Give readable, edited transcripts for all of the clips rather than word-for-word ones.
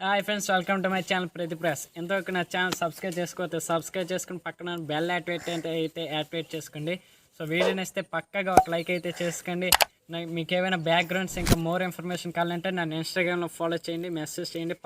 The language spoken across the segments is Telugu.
Hi friends, welcome to my channel Pradeep Rash. ఎంతవరకు నా ఛానల్ సబ్స్క్రైబ్ చేసుకోవచ్చు, సబ్స్క్రైబ్ చేసుకుని పక్కన బెల్ యాక్టివేట్ చేసుకోండి. సో వీడియో నచ్చితే పక్కగా ఒక లైక్ అయితే చేసుకోండి. మీకు ఏమైనా బ్యాక్గ్రౌండ్స్ ఇంకా మోర్ ఇన్ఫర్మేషన్ కావాలంటే నన్ను ఇన్స్టాగ్రామ్లో ఫాలో చేయండి, మెసేజ్ చేయండి.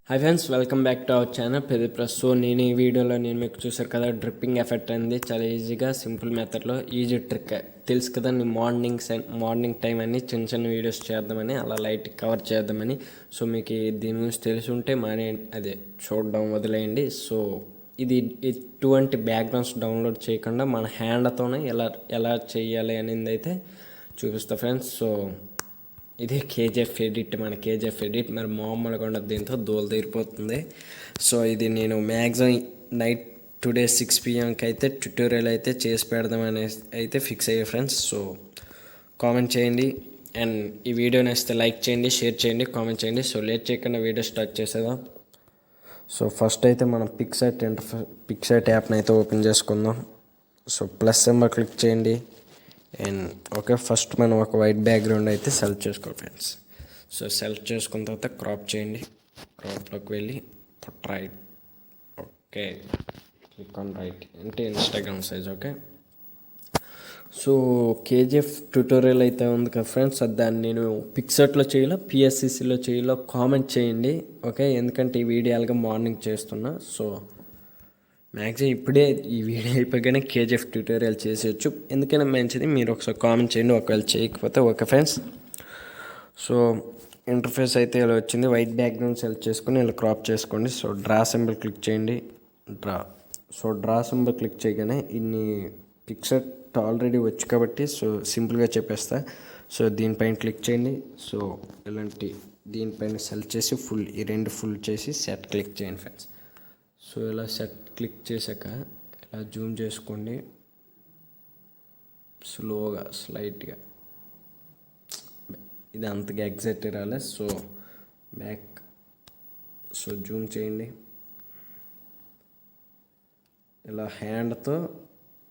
Hi friends, welcome back to our channel Pradeep Rash. So నేను ఈ వీడియోలో మీకు చూసారు కదా, డ్రిప్పింగ్ ఎఫెక్ట్ అనేది చాలా ఈజీగా సింపుల్ మెథడ్లో ఈజీ ట్రిక్ తెలుసు కదా. నేను మార్నింగ్ టైం అన్ని చిన్న వీడియోస్ చేద్దామని, అలా లైట్ కవర్ చేద్దామని. సో మీకు దీని గురించి తెలిసి ఉంటే అదే చూడడం వదిలేయండి. సో ఇది ఎటువంటి బ్యాక్గ్రౌండ్స్ డౌన్లోడ్ చేయకుండా మన హ్యాండ్తోనే ఎలా చేయాలి అనేది అయితే చూపిస్తా ఫ్రెండ్స్. సో ఇది కేజీఎఫ్ ఎడిట్, మన కేజీఎఫ్ ఎడిట్ మరి మామూలుగా ఉండదు, దీంతో దూలు తీరిపోతుంది. సో ఇది నేను మ్యాక్సిమం నైట్ టుడే 6 PM అయితే ట్యూటోరియల్ అయితే చేసి పెడదామని అయితే ఫిక్స్ అయ్యే ఫ్రెండ్స్. సో కామెంట్ చేయండి, అండ్ ఈ వీడియో నచ్చితే లైక్ చేయండి, షేర్ చేయండి, కామెంట్ చేయండి. సో లేట్ చేయకుండా వీడియో స్టార్ట్ చేసేద్దాం. సో ఫస్ట్ అయితే మనం పిక్సర్ట్ యాప్ని అయితే ఓపెన్ చేసుకుందాం. సో ప్లస్ సింబల్ క్లిక్ చేయండి. అండ్ ఓకే, ఫస్ట్ మనం ఒక వైట్ బ్యాక్గ్రౌండ్ అయితే సెలెక్ట్ చేసుకోవాలి ఫ్రెండ్స్. సో సెలెక్ట్ చేసుకున్న తర్వాత క్రాప్ చేయండి. క్రాప్లోకి వెళ్ళి put right, okay, click on right అంటే Instagram size. Okay, so KGF tutorial అయితే ఉంది కదా ఫ్రెండ్స్, దాన్ని నేను పిక్సర్ట్లో చేయాలో PSCCలో చేయాలో కామెంట్ చేయండి. ఓకే, ఎందుకంటే ఈ వీడియో అలాగే మార్నింగ్ చేస్తున్నా. సో మ్యాక్సిమం ఇప్పుడే ఈ వీడియో అయిపోగానే కేజీఎఫ్ ట్యూటోరియల్ చేసేయచ్చు, ఎందుకైనా మంచిది. మీరు ఒకసారి కామెంట్ చేయండి, ఒకవేళ చేయకపోతే. ఓకే ఫ్రెండ్స్, సో ఇంటర్ఫేస్ అయితే ఇలా వచ్చింది. వైట్ బ్యాక్గ్రౌండ్ సెలెక్ట్ చేసుకుని ఇలా క్రాప్ చేసుకోండి. సో డ్రా సింబల్ క్లిక్ చేయండి. డ్రా సింబల్ క్లిక్ చేయగానే ఇన్ని పిక్సర్ట్ ఆల్రెడీ వచ్చు కాబట్టి సో సింపుల్గా చెప్పేస్తా. సో దీనిపైన క్లిక్ చేయండి. సో ఇలాంటి దీనిపైన సెలెక్ట్ చేసి ఈ రెండు ఫుల్ చేసి సెట్ క్లిక్ చేయండి ఫ్రెండ్స్. సో ఇలా సెట్ క్లిక్ చేశాక ఇలా జూమ్ చేసుకోండి, స్లోగా స్లైట్గా, ఇది అంతగా ఎగ్జాక్ట్ రాలే. సో బ్యాక్, సో జూమ్ చేయండి. ఇలా హ్యాండ్తో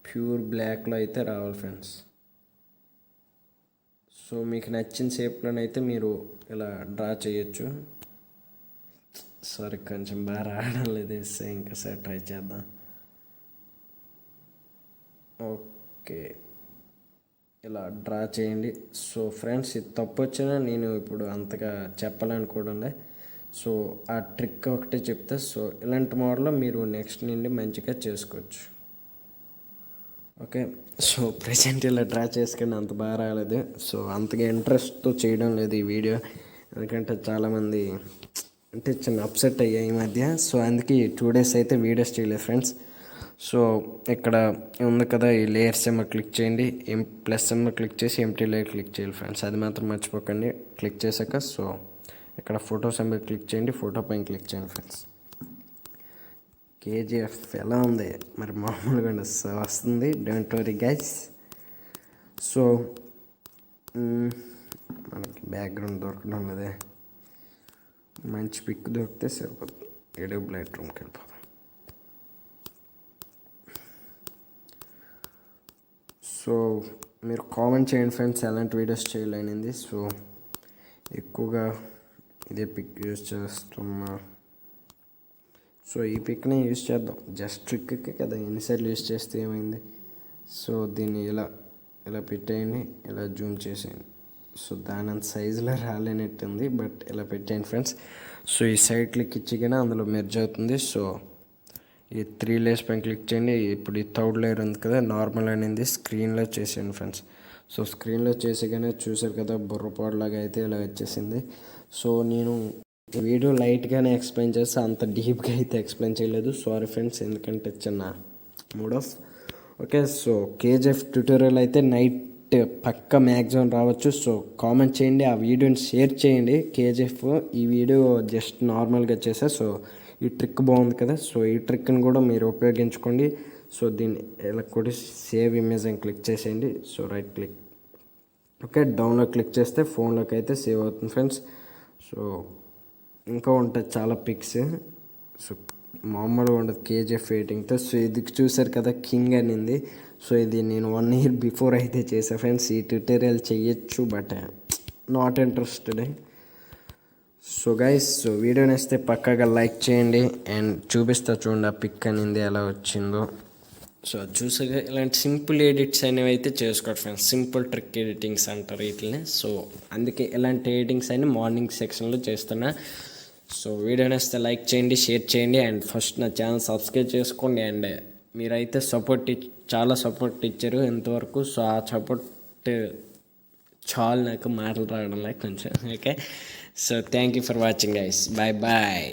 ప్యూర్ బ్లాక్లో అయితే రావాలి ఫ్రెండ్స్. సో మీకు నచ్చిన షేప్లోనైతే మీరు ఇలా డ్రా చేయొచ్చు. సారీ, కొంచెం బాగా రావడం లేదు, ఇంకోసారి ట్రై చేద్దాం. ఓకే, ఇలా డ్రా చేయండి. సో ఫ్రెండ్స్, ఇది తప్పు వచ్చినా నేను ఇప్పుడు అంతగా చెప్పాలనుకోవడంలే. సో ఆ ట్రిక్ ఒకటే చెప్తా. సో ఇలాంటి మోడల్లో మీరు నెక్స్ట్ నుండి మంచిగా చేసుకోవచ్చు. ఓకే, సో ప్రెజెంట్ ఇలా డ్రా చేసుకుని అంత బాగా రాలేదు. సో అంతగా ఇంట్రెస్ట్తో చేయడం లేదు ఈ వీడియో, ఎందుకంటే చాలామంది అంటే చిన్న అప్సెట్ అయ్యాయి ఈ మధ్య. సో అందుకే 2 days అయితే వీడియోస్ చేయలేదు ఫ్రెండ్స్. సో ఇక్కడ ఉంది కదా, ఈ లేయర్ సింబల్ క్లిక్ చేయండి. ప్లస్ సింబల్ క్లిక్ చేసి ఎంటీ లేయర్ క్లిక్ చేయాలి ఫ్రెండ్స్, అది మాత్రం మర్చిపోకండి. క్లిక్ చేశాక సో ఇక్కడ ఫోటో సింబల్ క్లిక్ చేయండి, ఫోటో పైన క్లిక్ చేయండి ఫ్రెండ్స్. కేజీఎఫ్ ఎలా ఉంది మరి, మామూలుగా వస్తుంది, డోంట్ వరీ గైస్. సో మనకి బ్యాక్గ్రౌండ్ దొరకడం లేదే, మంచి పిక్ దొరికితే సరిపోతుంది. లైట్రూమ్కి వెళ్ళిపోతాం. సో మీరు కామెంట్ చేయండి ఫ్రెండ్స్, ఎలాంటి వీడియోస్ చేయాలనేది. సో ఎక్కువగా ఇదే పిక్ యూజ్ చేస్తున్నా. సో ఈ పిక్ని యూజ్ చేద్దాం, జస్ట్ ట్రిక్కి కదా, ఎన్నిసార్లు యూజ్ చేస్తే ఏమైంది. సో దీన్ని ఇలా పెట్టేయండి, ఇలా జూమ్ చేసేయండి. సో దాని అంత సైజులో రాలేనట్టుంది, బట్ ఇలా పెట్టేయండి ఫ్రెండ్స్. సో ఈ సైడ్ క్లిక్ ఇచ్చిగానే అందులో మెర్జ్ అవుతుంది. సో ఈ 3 layers పైన క్లిక్ చేయండి. ఇప్పుడు ఈ 3rd layer ఉంది కదా, నార్మల్ అనేది స్క్రీన్లో చేసేయండి ఫ్రెండ్స్. సో స్క్రీన్లో చేసేగానే చూసారు కదా, బుర్రపాడులాగా అయితే ఇలా వచ్చేసింది. సో నేను వీడియో లైట్గానే ఎక్స్ప్లెయిన్ చేస్తే అంత డీప్గా అయితే ఎక్స్ప్లెయిన్ చేయలేదు, సారీ ఫ్రెండ్స్, ఎందుకంటే చిన్న mood of. Okay, so KGF tutorial అయితే నైట్ పక్క మ్యాక్సిమం రావచ్చు. సో కామెంట్ చేయండి, ఆ వీడియోని షేర్ చేయండి. కేజీఎఫ్ ఈ వీడియో జస్ట్ నార్మల్గా చేసా. సో ఈ ట్రిక్ బాగుంది కదా, సో ఈ ట్రిక్ని కూడా మీరు ఉపయోగించుకోండి. సో దీన్ని ఇలా కూడా సేవ్ ఇమేజ్ అని క్లిక్ చేసేయండి. So right click, okay, download click చేస్తే ఫోన్లోకి అయితే సేవ్ అవుతుంది ఫ్రెండ్స్. సో ఇంకా ఉంటుంది చాలా పిక్స్, సో మామూలుగా ఉండదు కేజీఎఫ్ రేటింగ్తో. సో ఇది చూసారు కదా కింగ్ అనింది. సో ఇది నేను 1 ఇయర్ బిఫోర్ అయితే చేసా ఫ్రెండ్స్. ఈ ట్యూటోరియల్ చేయొచ్చు but not interested. So guys, so video నేస్తే పక్కాగా లైక్ చేయండి. అండ్ చూపిస్తా చూడండి ఆ పిక్ అనింది ఎలా వచ్చిందో. సో చూసాగా ఇలాంటి సింపుల్ ఎడిట్స్ అనేవి అయితే చేసుకోండి ఫ్రెండ్స్. సింపుల్ ట్రిక్ ఎడిటింగ్స్ అంటారు వీటిని. సో అందుకే ఇలాంటి ఎడిటింగ్స్ అని మార్నింగ్ సెక్షన్లో చేస్తున్నా. సో వీడియో నేస్తే లైక్ చేయండి, షేర్ చేయండి. అండ్ ఫస్ట్ నా ఛానల్ సబ్స్క్రైబ్ చేసుకోండి. అండ్ మీరైతే చాలా సపోర్ట్ ఇచ్చారు ఇంతవరకు. సో ఆ సపోర్ట్ చాలు నాకు మాటలు రావడం కొంచెం. Okay, so thank you for watching guys. Bye bye.